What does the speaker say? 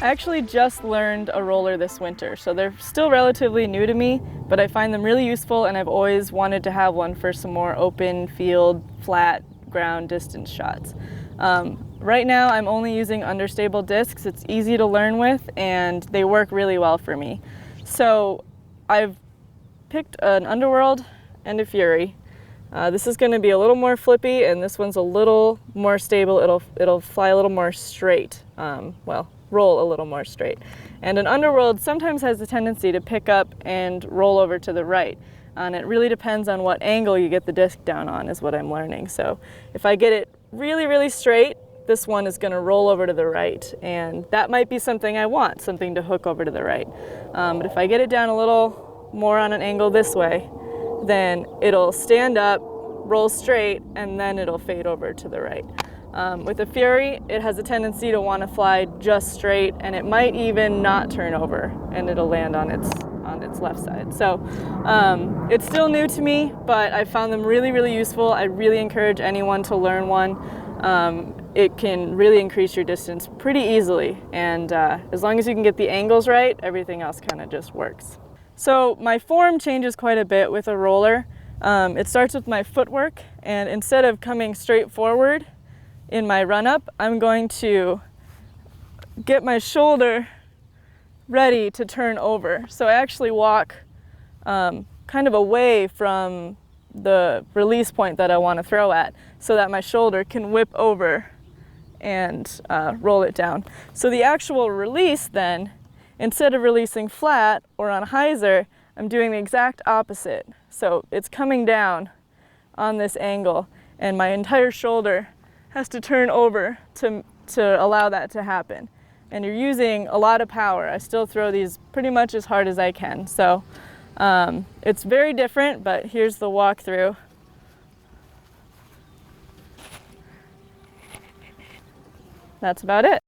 I actually just learned a roller this winter, so they're still relatively new to me, but I find them really useful and I've always wanted to have one for some more open field, flat ground distance shots. Right now I'm only using understable discs. It's easy to learn with and they work really well for me. So I've picked an Underworld and a Fury. This is going to be a little more flippy and this one's a little more stable. It'll fly a little more straight. Roll a little more straight. And an Underworld sometimes has a tendency to pick up and roll over to the right. And it really depends on what angle you get the disc down on is what I'm learning. So if I get it really, really straight, this one is going to roll over to the right. And that might be something I want, something to hook over to the right. But if I get it down a little more on an angle this way, then it'll stand up, roll straight, and then it'll fade over to the right. With a Fury, it has a tendency to want to fly just straight, and it might even not turn over, and it'll land on its left side. So it's still new to me, but I found them really, really useful. I really encourage anyone to learn one. It can really increase your distance pretty easily, and as long as you can get the angles right, everything else kind of just works. So my form changes quite a bit with a roller. It starts with my footwork, and instead of coming straight forward in my run-up, I'm going to get my shoulder ready to turn over. So I actually walk kind of away from the release point that I want to throw at so that my shoulder can whip over and roll it down. So the actual release then, instead of releasing flat or on hyzer, I'm doing the exact opposite. So it's coming down on this angle and my entire shoulder has to turn over to allow that to happen. And you're using a lot of power. I still throw these pretty much as hard as I can. So it's very different, but here's the walkthrough. That's about it.